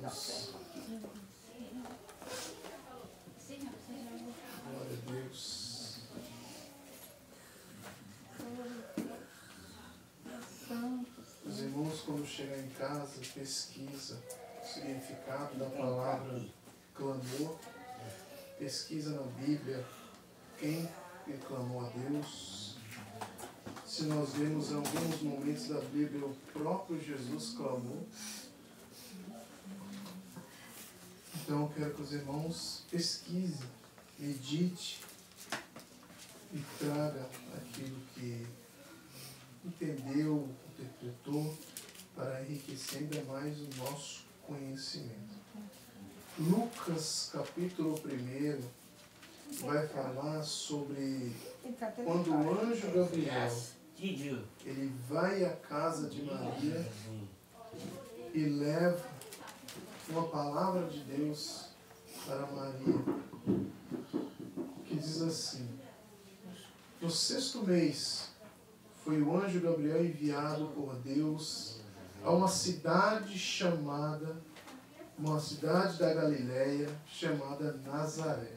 Jesus. Glória a Deus. Os irmãos, quando chegam em casa, pesquisa o significado da palavra clamor, pesquisa na Bíblia quem clamou a Deus. Se nós vemos em alguns momentos da Bíblia, o próprio Jesus clamou. Então eu quero que os irmãos pesquisem, medite e traga aquilo que entendeu, interpretou, para enriquecer ainda mais o nosso conhecimento. Lucas, capítulo 1, vai falar sobre quando o anjo Gabriel ele vai à casa de Maria e leva uma palavra de Deus para Maria, que diz assim: no 6º mês foi o anjo Gabriel enviado por Deus a uma cidade da Galileia, chamada Nazaré,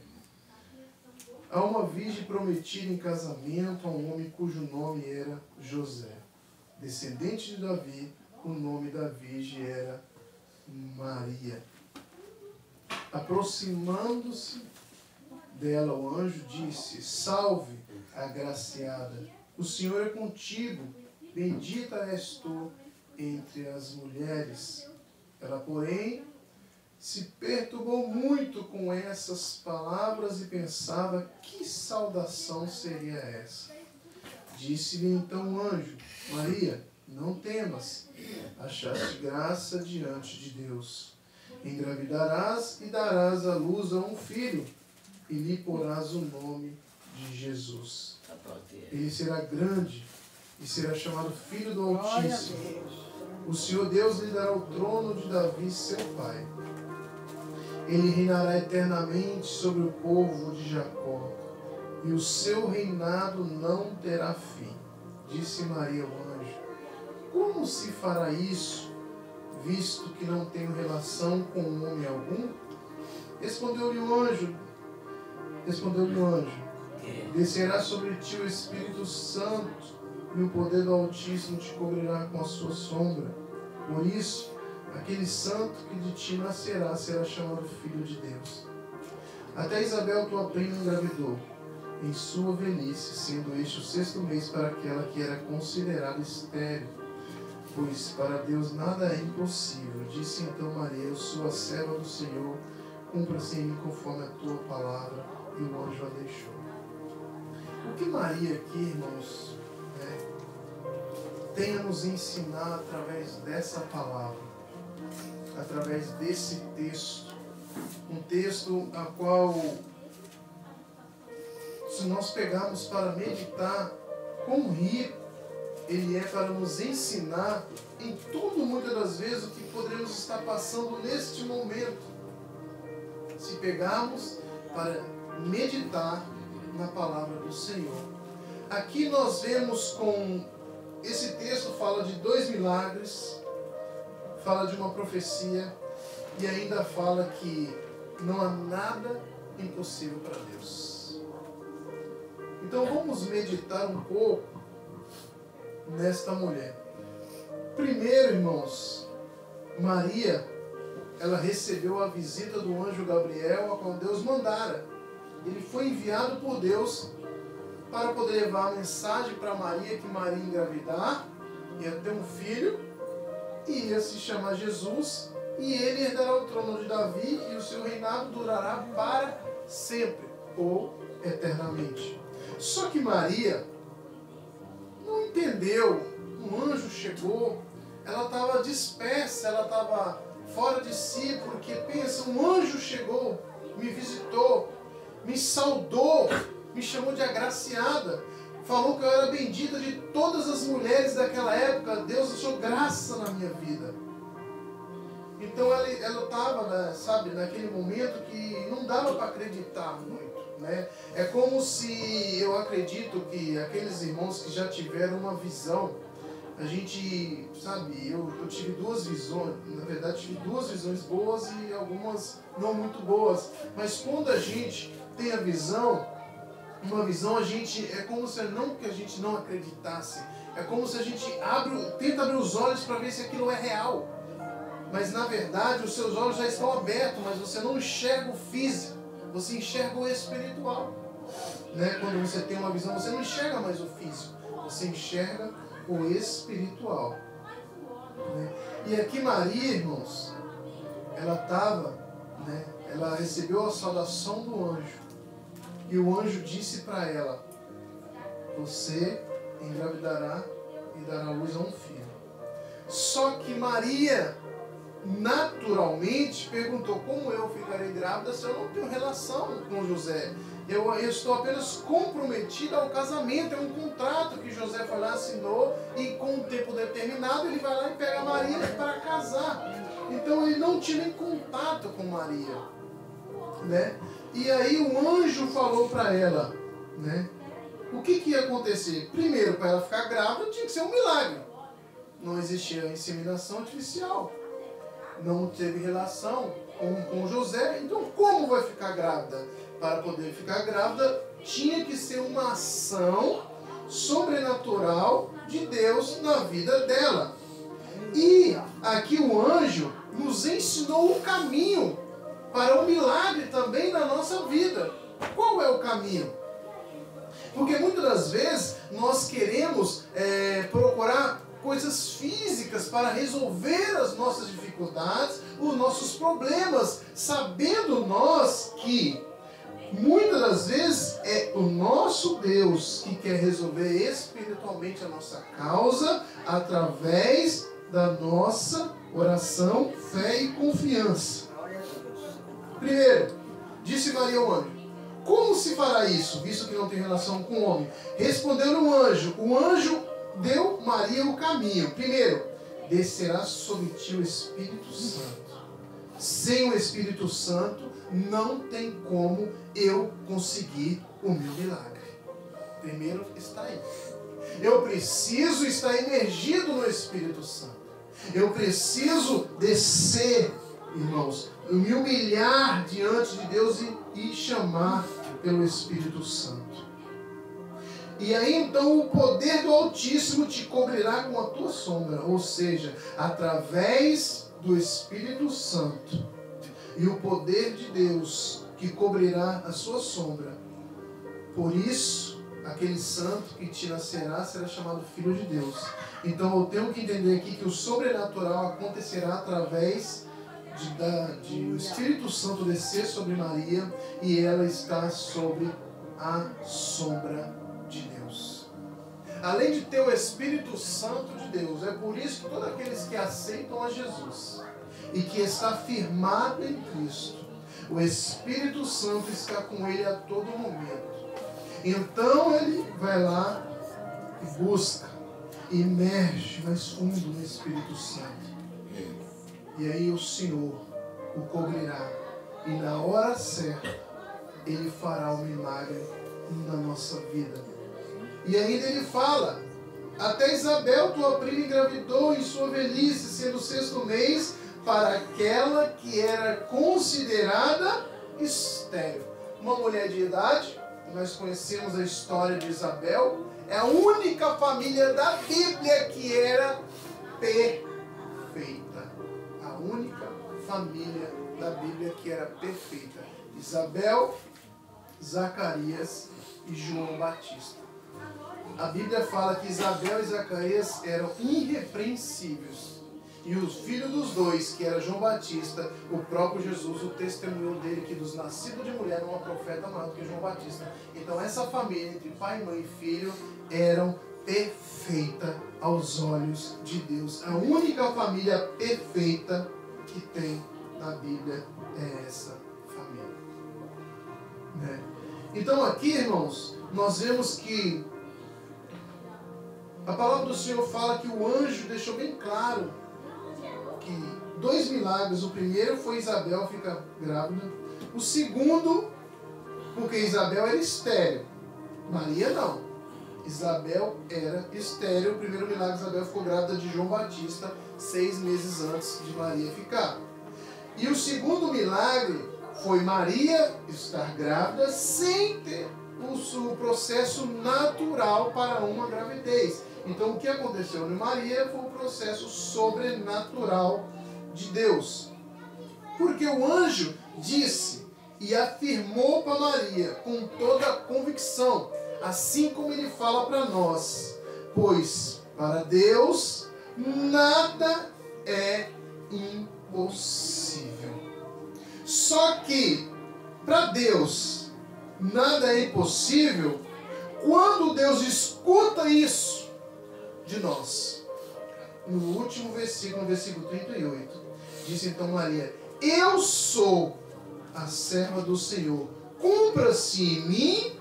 a uma virgem prometida em casamento a um homem cujo nome era José, descendente de Davi. O nome da virgem era Maria. Aproximando-se dela, o anjo disse: salve, agraciada, o Senhor é contigo, bendita és tu entre as mulheres. Ela, porém, se perturbou muito com essas palavras e pensava que saudação seria essa. Disse-lhe então o anjo: Maria, não temas, achaste graça diante de Deus. Engravidarás e darás à luz a um filho, e lhe porás o nome de Jesus. Ele será grande e será chamado Filho do Altíssimo. O Senhor Deus lhe dará o trono de Davi, seu pai. Ele reinará eternamente sobre o povo de Jacó, e o seu reinado não terá fim. Disse Maria ao anjo: como se fará isso, visto que não tenho relação com homem algum? Respondeu-lhe o anjo: descerá sobre ti o Espírito Santo, e o poder do Altíssimo te cobrirá com a sua sombra. Por isso, aquele santo que de ti nascerá será chamado Filho de Deus. Até Isabel, tua prima, engravidou em sua velhice, sendo este o 6º mês para aquela que era considerada estéril, pois para Deus nada é impossível. Disse então Maria: eu sou a serva do Senhor, cumpra-se em mim conforme a tua palavra. E o anjo a deixou. O que Maria aqui, irmãos, tem a nos ensinar através dessa palavra, através desse texto, um texto a qual, se nós pegarmos para meditar, quão rico ele é para nos ensinar em tudo, muitas das vezes, o que poderemos estar passando neste momento, se pegarmos para meditar na palavra do Senhor. Aqui nós vemos esse texto fala de 2 milagres, fala de uma profecia e ainda fala que não há nada impossível para Deus. Então vamos meditar um pouco nesta mulher. Primeiro, irmãos, Maria, ela recebeu a visita do anjo Gabriel, a qual Deus mandara. Ele foi enviado por Deus para poder levar a mensagem para Maria, que Maria ia engravidar, ia ter um filho, e ia se chamar Jesus, e ele herdará o trono de Davi, e o seu reinado durará para sempre, ou eternamente. Só que Maria não entendeu. Um anjo chegou, ela estava dispersa, ela estava fora de si, porque pensa, um anjo chegou, me visitou, me saudou, me chamou de agraciada, falou que eu era bendita de todas as mulheres daquela época. Deus deixou graça na minha vida. Então ela estava, naquele momento que não dava para acreditar muito, né? É como se, eu acredito que aqueles irmãos que já tiveram uma visão, a gente, sabe, eu tive duas visões, na verdade tive duas visões boas e algumas não muito boas, mas quando a gente tem a visão, uma visão, a gente, é como se não que a gente não acreditasse, é como se a gente tenta abrir os olhos para ver se aquilo é real, mas na verdade os seus olhos já estão abertos, mas você não enxerga o físico, você enxerga o espiritual, né? Quando você tem uma visão, você não enxerga mais o físico, você enxerga o espiritual, né? E aqui Maria, irmãos, ela estava, né? Ela recebeu a saudação do anjo, e o anjo disse para ela: você engravidará e dará luz a um filho. Só que Maria naturalmente perguntou: como eu ficarei grávida se eu não tenho relação com José? Eu estou apenas comprometida ao casamento, é um contrato que José foi lá, assinou, e com um tempo determinado ele vai lá e pega Maria para casar. Então ele não tinha nem contato com Maria, né? E aí o anjo falou para ela, né? O que ia acontecer? Primeiro, para ela ficar grávida tinha que ser um milagre. Não existia inseminação artificial, não teve relação com José, então como vai ficar grávida? Para poder ficar grávida, tinha que ser uma ação sobrenatural de Deus na vida dela. E aqui o anjo nos ensinou o caminho para o milagre também na nossa vida. Qual é o caminho? Porque muitas das vezes nós queremos procurar coisas físicas para resolver as nossas dificuldades, os nossos problemas, sabendo nós que muitas das vezes é o nosso Deus que quer resolver espiritualmente a nossa causa através da nossa oração, fé e confiança. Primeiro, disse Maria ao anjo: como se fará isso, visto que não tem relação com o homem? Respondeu o anjo deu Maria o caminho. Primeiro, descerá sobre ti o Espírito Santo. Sem o Espírito Santo, não tem como eu conseguir o meu milagre. Primeiro está aí. Eu preciso estar imergido no Espírito Santo. Eu preciso descer, irmãos, me humilhar diante de Deus e chamar pelo Espírito Santo. E aí então o poder do Altíssimo te cobrirá com a tua sombra, ou seja, através do Espírito Santo. E o poder de Deus que cobrirá a sua sombra. Por isso, aquele santo que te nascerá será chamado Filho de Deus. Então eu tenho que entender aqui que o sobrenatural acontecerá através de o Espírito Santo descer sobre Maria e ela está sobre a sombra de Deus. Além de ter o Espírito Santo de Deus, é por isso que todos aqueles que aceitam a Jesus e que está firmado em Cristo, o Espírito Santo está com ele a todo momento. Então ele vai lá e busca, imerge mais fundo no Espírito Santo. E aí o Senhor o cobrirá. E na hora certa, ele fará o milagre na nossa vida. E ainda ele fala: até Isabel, tua prima, engravidou em sua velhice, sendo o 6º mês, para aquela que era considerada estéril. Uma mulher de idade, nós conhecemos a história de Isabel, é a única família da Bíblia que era perfeita. A única família da Bíblia que era perfeita. Isabel, Zacarias e João Batista. A Bíblia fala que Isabel e Zacarias eram irrepreensíveis. E os filhos dos dois, que era João Batista, o próprio Jesus, o testemunho dele, que dos nascidos de mulher não há profeta maior do que João Batista. Então essa família, entre pai, mãe e filho, eram perfeita aos olhos de Deus. A única família perfeita que tem na Bíblia é essa família. Né? Então aqui, irmãos, nós vemos que a palavra do Senhor fala que o anjo deixou bem claro que 2 milagres. O primeiro foi Isabel ficar grávida. O segundo, porque Isabel era estéril. Maria não. Isabel era estéril. O primeiro milagre, Isabel ficou grávida de João Batista 6 meses antes de Maria ficar. E o segundo milagre foi Maria estar grávida sem ter o processo natural para uma gravidez. Então o que aconteceu em Maria foi um processo sobrenatural de Deus. Porque o anjo disse e afirmou para Maria com toda a convicção, assim como ele fala para nós: pois para Deus nada é impossível. Só que para Deus nada é impossível quando Deus escuta isso de nós. No último versículo, no versículo 38, disse então Maria: eu sou a serva do Senhor, cumpra-se em mim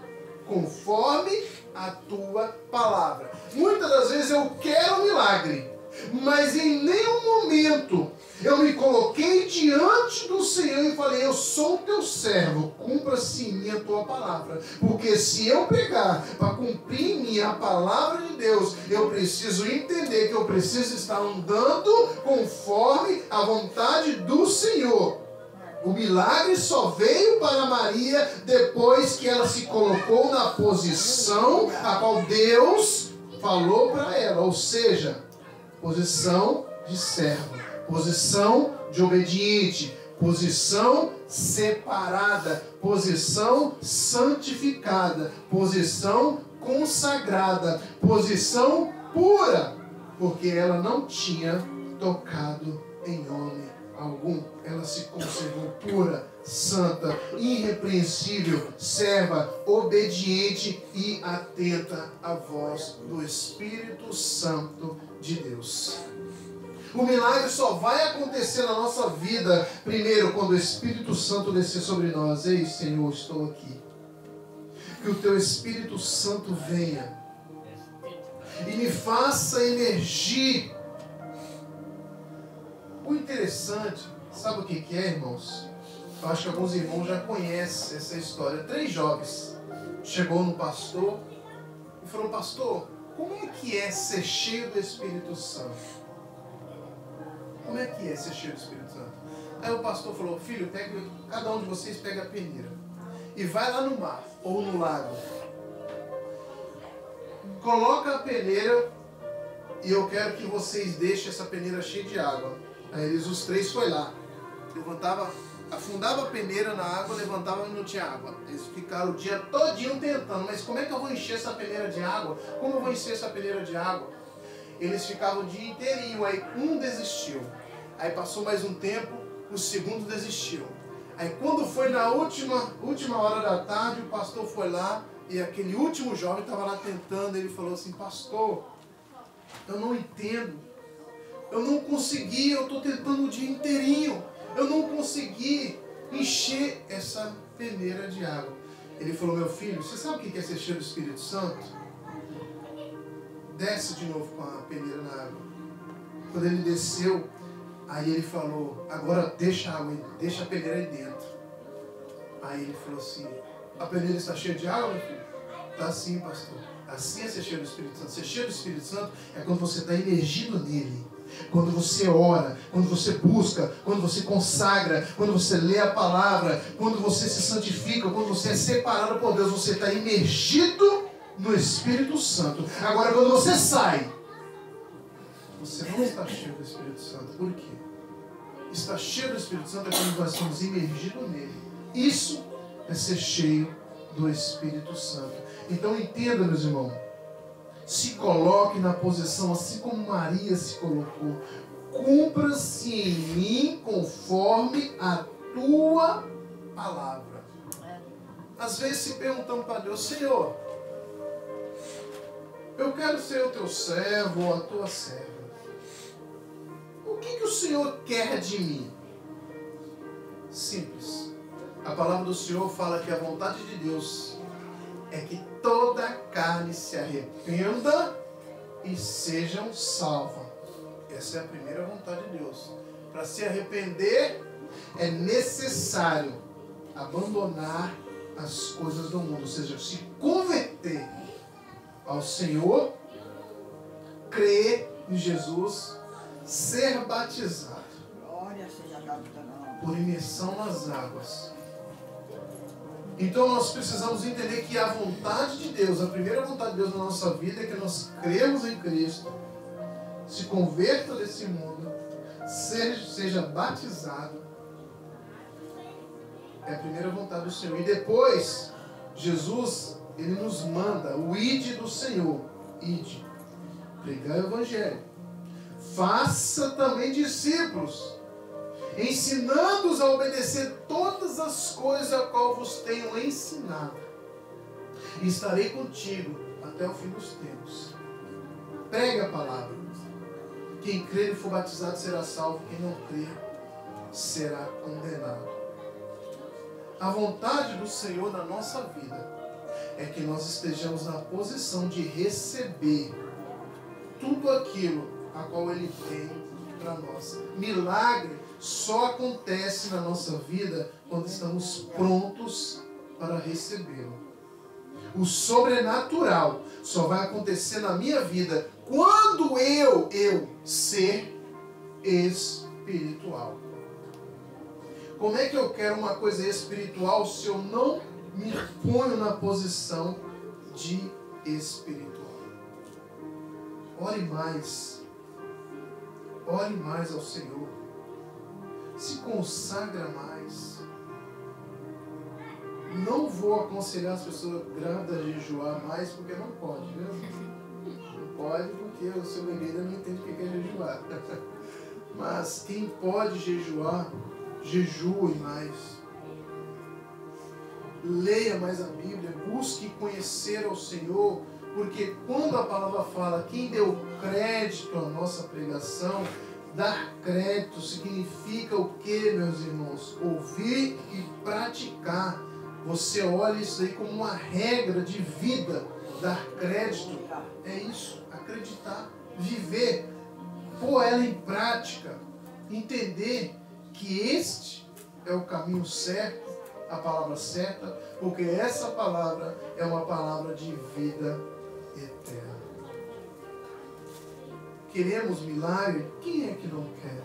conforme a tua palavra. Muitas das vezes eu quero um milagre, mas em nenhum momento eu me coloquei diante do Senhor e falei: eu sou teu servo, cumpra-se em mim a tua palavra. Porque se eu pegar para cumprir em mim a palavra de Deus, eu preciso entender que eu preciso estar andando conforme a vontade do Senhor. O milagre só veio para Maria depois que ela se colocou na posição a qual Deus falou para ela. Ou seja, posição de servo, posição de obediente, posição separada, posição santificada, posição consagrada, posição pura, porque ela não tinha tocado em homem algum. Ela se conservou pura, santa, irrepreensível, serva, obediente e atenta à voz do Espírito Santo de Deus. O milagre só vai acontecer na nossa vida primeiro quando o Espírito Santo descer sobre nós. Ei, Senhor, estou aqui. Que o teu Espírito Santo venha e me faça emergir. O interessante, sabe o que é, irmãos? Eu acho que alguns irmãos já conhecem essa história. 3 jovens chegou no pastor e falou: pastor, como é que é ser cheio do Espírito Santo? Como é que é ser cheio do Espírito Santo? Aí o pastor falou: filho, cada um de vocês pega a peneira e vai lá no mar ou no lago. Coloca a peneira e eu quero que vocês deixem essa peneira cheia de água. Aí eles, os 3, foi lá. Afundava a peneira na água, levantava e não tinha água. Eles ficaram o dia todinho tentando. Mas como é que eu vou encher essa peneira de água? Como eu vou encher essa peneira de água? Eles ficavam o dia inteirinho. Aí um desistiu. Aí passou mais um tempo, o segundo desistiu. Aí quando foi na última hora da tarde, o pastor foi lá e aquele último jovem estava lá tentando. Ele falou assim: pastor, eu não entendo. Eu não consegui, eu estou tentando o dia inteirinho. Eu não consegui encher essa peneira de água. Ele falou: meu filho, você sabe o que é ser cheio do Espírito Santo? Desce de novo com a peneira na água. Quando ele desceu, aí ele falou: agora deixa a água, deixa a peneira aí dentro. Aí ele falou assim: a peneira está cheia de água, meu filho? Está sim, pastor. Assim é ser cheio do Espírito Santo. Ser cheio do Espírito Santo é quando você está imergido nele. Quando você ora, quando você busca, quando você consagra, quando você lê a palavra, quando você se santifica, quando você é separado por Deus, você está imergido no Espírito Santo. Agora, quando você sai, você não está cheio do Espírito Santo. Por quê? Estar cheio do Espírito Santo é quando nós estamos imergidos nele. Isso é ser cheio do Espírito Santo. Então entenda, meus irmãos. Se coloque na posição assim como Maria se colocou. Cumpra-se em mim conforme a tua palavra. Às vezes se perguntamos para Deus: Senhor, eu quero ser o teu servo ou a tua serva. O que o Senhor quer de mim? Simples. A palavra do Senhor fala que a vontade de Deus é que toda carne se arrependa e sejam salvas. Essa é a primeira vontade de Deus. Para se arrepender, é necessário abandonar as coisas do mundo, ou seja, se converter. ao Senhor, crer em Jesus, ser batizado por imersão nas águas. Então nós precisamos entender que a vontade de Deus, a primeira vontade de Deus na nossa vida é que nós cremos em Cristo, se converta desse mundo, seja batizado. É a primeira vontade do Senhor. E depois, Jesus, Ele nos manda o ide do Senhor. Ide. Pregar o Evangelho. Faça também discípulos, ensinando-os a obedecer todas as coisas a qual vos tenho ensinado. E estarei contigo até o fim dos tempos. Pregue a palavra. Quem crer e for batizado será salvo. Quem não crer será condenado. A vontade do Senhor na nossa vida é que nós estejamos na posição de receber tudo aquilo a qual Ele tem para nós. Milagre só acontece na nossa vida quando estamos prontos para recebê-lo. O sobrenatural só vai acontecer na minha vida quando eu ser espiritual. Como é que eu quero uma coisa espiritual se eu não me ponho na posição de espiritual? Ore mais. Ore mais ao Senhor. Se consagra mais. Não vou aconselhar as pessoas grávidas a jejuar mais, porque não pode, viu? Não pode porque o seu bebê ainda não entende o que é jejuar. Mas quem pode jejuar, jejue mais. Leia mais a Bíblia, busque conhecer ao Senhor, porque quando a palavra fala, quem deu crédito à nossa pregação, dar crédito significa o que, meus irmãos? Ouvir e praticar. Você olha isso aí como uma regra de vida. Dar crédito é isso, acreditar, viver, pôr ela em prática, entender que este é o caminho certo, a palavra certa, porque essa palavra é uma palavra de vida eterna. Queremos milagre? Quem é que não quer?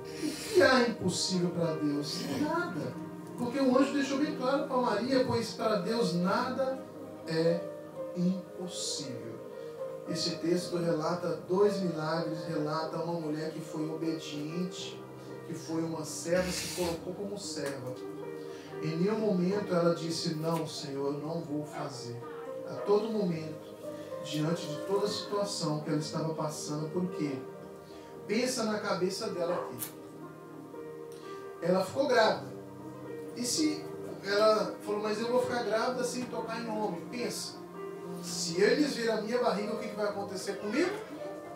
O que há impossível para Deus? Nada. Porque o anjo deixou bem claro para Maria, pois para Deus nada é impossível. Esse texto relata 2 milagres, relata uma mulher que foi obediente, que foi uma serva, se colocou como serva. Em nenhum momento ela disse, não, Senhor, eu não vou fazer. A todo momento, diante de toda a situação que ela estava passando, por quê? Pensa na cabeça dela aqui. Ela ficou grávida. E se ela falou, mas eu vou ficar grávida sem tocar em homem? Pensa, se eles virem a minha barriga, o que vai acontecer comigo?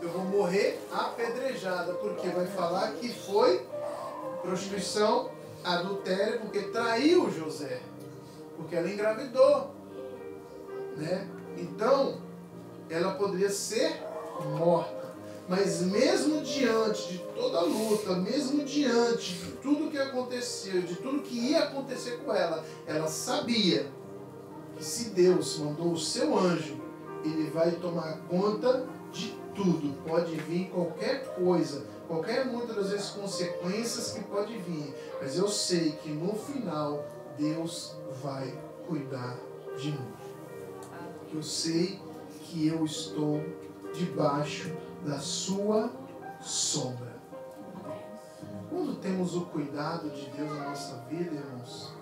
Eu vou morrer apedrejada, porque vai falar que foi prostituição, adultério, porque traiu José, porque ela engravidou, né? Então, ela poderia ser morta. Mas mesmo diante de toda a luta, mesmo diante de tudo que aconteceu, de tudo que ia acontecer com ela, ela sabia que se Deus mandou o seu anjo, ele vai tomar conta de tudo. Pode vir qualquer coisa, muitas das vezes consequências que pode vir, mas eu sei que no final Deus vai cuidar de mim. Eu sei que eu estou debaixo da sua sombra. Quando temos o cuidado de Deus na nossa vida, irmãos,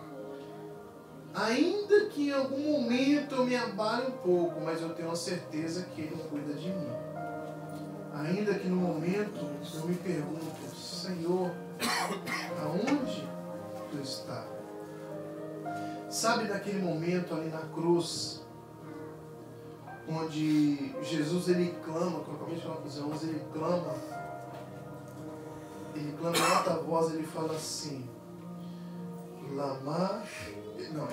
ainda que em algum momento eu me abale um pouco, mas eu tenho a certeza que Ele cuida de mim. Ainda que no momento eu me pergunto, Senhor, aonde Tu está? Sabe naquele momento ali na cruz, onde Jesus ele clama, como eu acabei de falar para os irmãos, ele clama em alta voz, ele fala assim,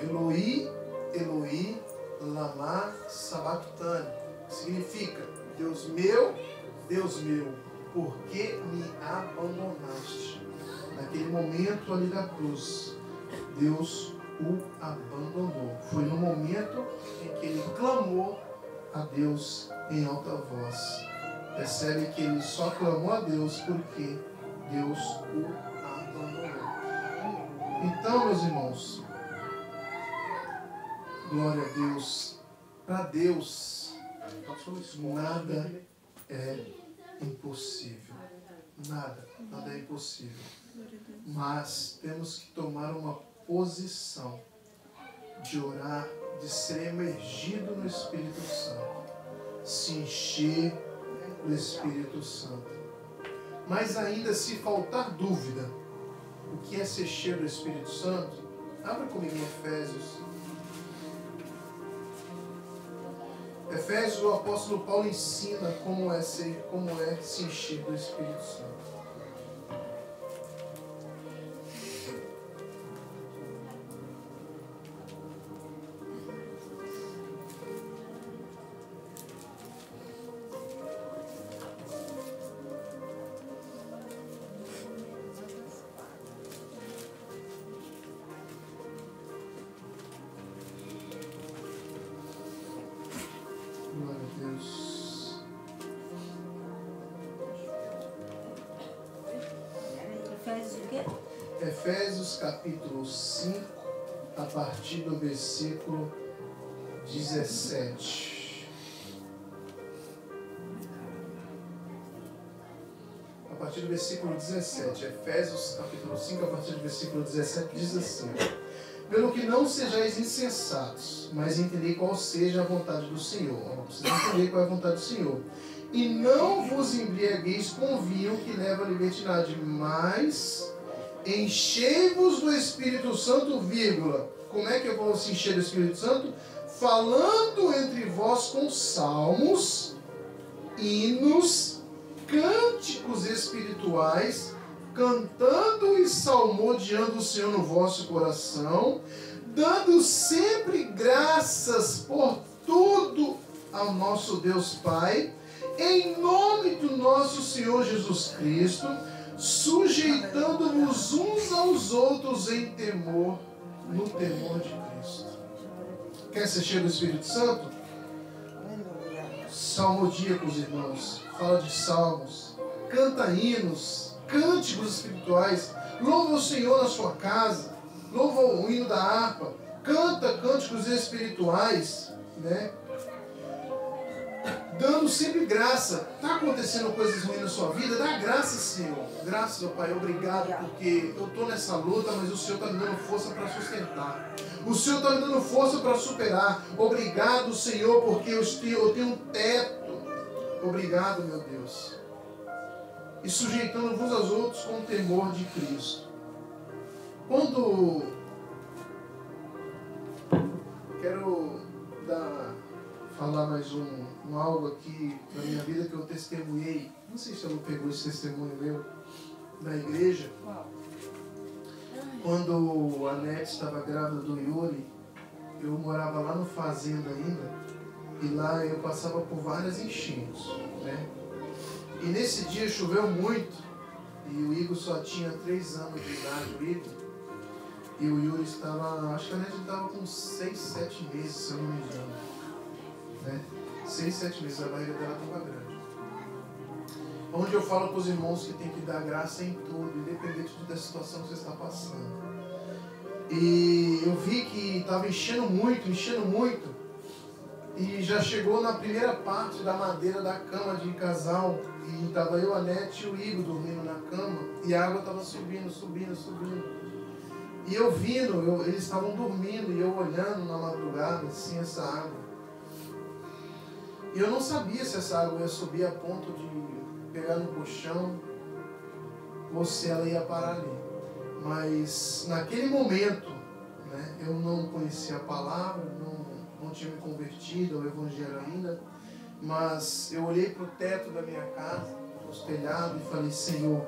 Eloi, Eloi, lama sabachthani, significa, Deus meu, por que me abandonaste? Naquele momento ali da cruz, Deus o abandonou. Foi no momento em que ele clamou a Deus em alta voz. Percebe que ele só clamou a Deus porque Deus o abandonou. Então, meus irmãos, glória a Deus. Para Deus, nada é impossível. Nada é impossível. Mas temos que tomar uma posição de orar, de ser emergido no Espírito Santo, se encher do Espírito Santo. Mas ainda, se faltar dúvida, o que é ser cheio do Espírito Santo? Abra comigo em Efésios. Efésios, o apóstolo Paulo ensina como é se encher do Espírito Santo. Efésios capítulo 5, a partir do versículo 17. A partir do versículo 17. Efésios capítulo 5, a partir do versículo 17, diz assim: pelo que não sejais insensatos, mas entendei qual seja a vontade do Senhor. Vocês entender qual é a vontade do Senhor. E não vos embriagueis com vinho que leva à libertinagem, mas enchei-vos do Espírito Santo, vírgula. Como é que eu vou se encher do Espírito Santo? Falando entre vós com salmos, hinos, cânticos espirituais, cantando e salmodiando o Senhor no vosso coração, dando sempre graças por tudo ao nosso Deus Pai, em nome do nosso Senhor Jesus Cristo, sujeitando-vos uns aos outros em temor, no temor de Cristo. Quer ser cheio do Espírito Santo? Salmodia com os irmãos, fala de salmos, canta hinos, cânticos espirituais, louva o Senhor na sua casa, louva o hino da harpa, canta cânticos espirituais, né? Dando sempre graça. Está acontecendo coisas ruins na sua vida? Dá graça, Senhor. Graças, ó Pai, obrigado, porque eu estou nessa luta, mas o Senhor está me dando força para sustentar. O Senhor está me dando força para superar. Obrigado, Senhor, porque eu tenho um teto. Obrigado, meu Deus. E sujeitando uns aos outros com o temor de Cristo. Quando quero falar mais algo aqui na minha vida que eu testemunhei, não sei se eu não pegou esse testemunho meu na igreja. Quando a Nete estava grávida do Yuri, eu morava lá no fazenda ainda, e lá eu passava por várias enchentes, né? E nesse dia choveu muito, e o Igor só tinha 3 anos de idade, o Igor, e o Yuri estava, acho que a Nete estava com 6, 7 meses, se eu não me engano, né? 6, 7 meses, a barriga dela estava grande. Onde eu falo para os irmãos que tem que dar graça em tudo, independente da situação que você está passando. E eu vi que estava enchendo muito, e já chegou na primeira parte da madeira da cama de casal, e estava eu, a Nete e o Igor dormindo na cama, e a água estava subindo. E eu vindo, eles estavam dormindo, e eu olhando na madrugada, assim, essa água. E eu não sabia se essa água ia subir a ponto de pegar no colchão ou se ela ia parar ali. Mas naquele momento, né, eu não conhecia a palavra, não tinha me convertido ao Evangelho ainda, mas eu olhei para o teto da minha casa, os telhados, e falei: Senhor,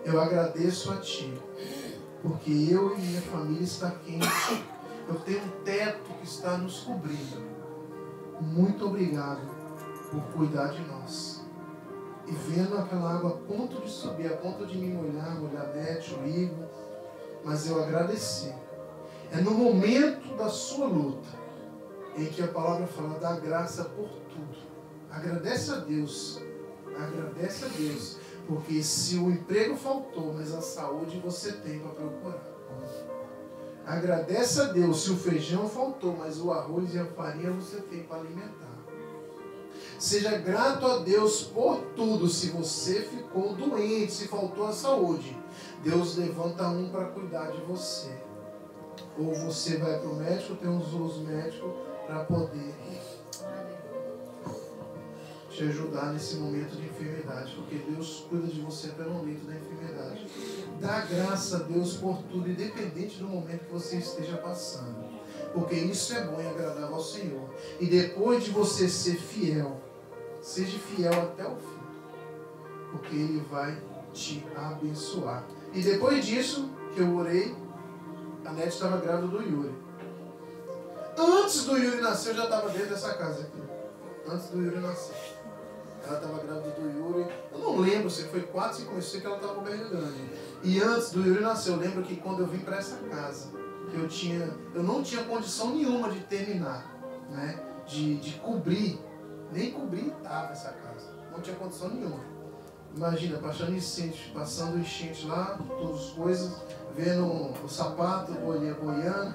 eu agradeço a Ti, porque eu e minha família está quente, eu tenho um teto que está nos cobrindo. Muito obrigado por cuidar de nós. E vendo aquela água a ponto de subir, a ponto de me molhar a Nete, o Igor, mas eu agradeci. É no momento da sua luta, em que a palavra fala: dá graça por tudo. Agradece a Deus. Agradece a Deus. Porque se o emprego faltou, mas a saúde você tem para procurar. Agradece a Deus se o feijão faltou, mas o arroz e a farinha você tem para alimentar. Seja grato a Deus por tudo. Se você ficou doente, se faltou a saúde, Deus levanta um para cuidar de você. Ou você vai para o médico, tem uns médicos para poder te ajudar nesse momento de enfermidade, porque Deus cuida de você até no momento da enfermidade. Dá graça a Deus por tudo, independente do momento que você esteja passando, porque isso é bom e agradável ao Senhor. E depois de você ser fiel, seja fiel até o fim, porque Ele vai te abençoar. E depois disso que eu orei, a Nete estava grávida do Yuri. Antes do Yuri nascer, eu já estava dentro dessa casa aqui. Antes do Yuri nascer. Ela estava grávida do Yuri. Eu não lembro se foi 4, 5 meses que ela estava com barriga grande. E antes do Yuri nascer, eu lembro que quando eu vim para essa casa, eu não tinha condição nenhuma de terminar, né? De cobrir. Nem cobrir estava essa casa. Não tinha condição nenhuma. Imagina, passando enchente lá, todas as coisas, vendo o sapato, boiando,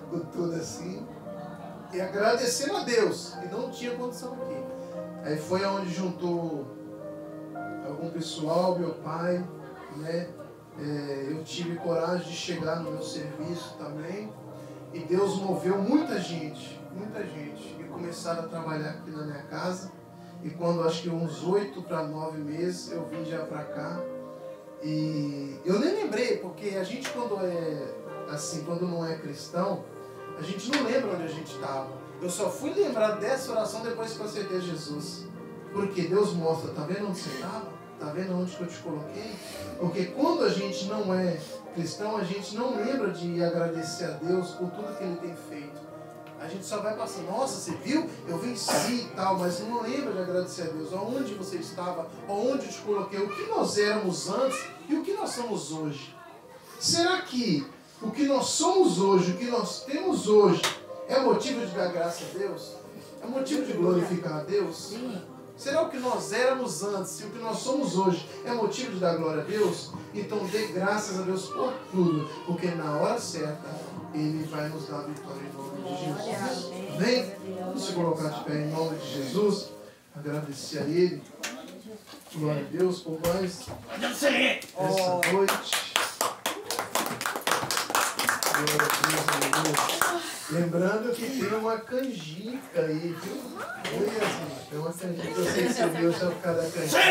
com tudo assim. E agradecendo a Deus, que não tinha condição aqui. Aí foi onde juntou algum pessoal, meu pai, né? Eu tive coragem de chegar no meu serviço também. E Deus moveu muita gente. E começaram a trabalhar aqui na minha casa. E quando acho que uns 8 para 9 meses, eu vim já para cá. E eu nem lembrei, porque a gente quando não é cristão, a gente não lembra onde a gente estava. Eu só fui lembrar dessa oração depois que eu aceitei Jesus. Porque Deus mostra, tá vendo onde você estava? Tá vendo onde que eu te coloquei? Porque quando a gente não é cristão, a gente não lembra de agradecer a Deus por tudo que Ele tem feito. A gente só vai passando, nossa, você viu? Eu venci e tal, mas não lembra de agradecer a Deus. Aonde você estava, aonde eu te coloquei, o que nós éramos antes e o que nós somos hoje. Será que o que nós somos hoje, o que nós temos hoje, é motivo de dar graça a Deus? É motivo de glorificar a Deus? Sim. Será o que nós éramos antes e o que nós somos hoje é motivo de dar glória a Deus? Então dê graças a Deus por tudo, porque na hora certa Ele vai nos dar a vitória em nome de Jesus. Amém? Vamos se colocar de pé em nome de Jesus. Agradecer a Ele. Glória a Deus por mais essa noite. Glória a Deus, aleluia. Lembrando que tem uma canjica aí, viu? Oi, Yasmin. Tem uma canjica. Eu sei que você viu já por causa da canjica.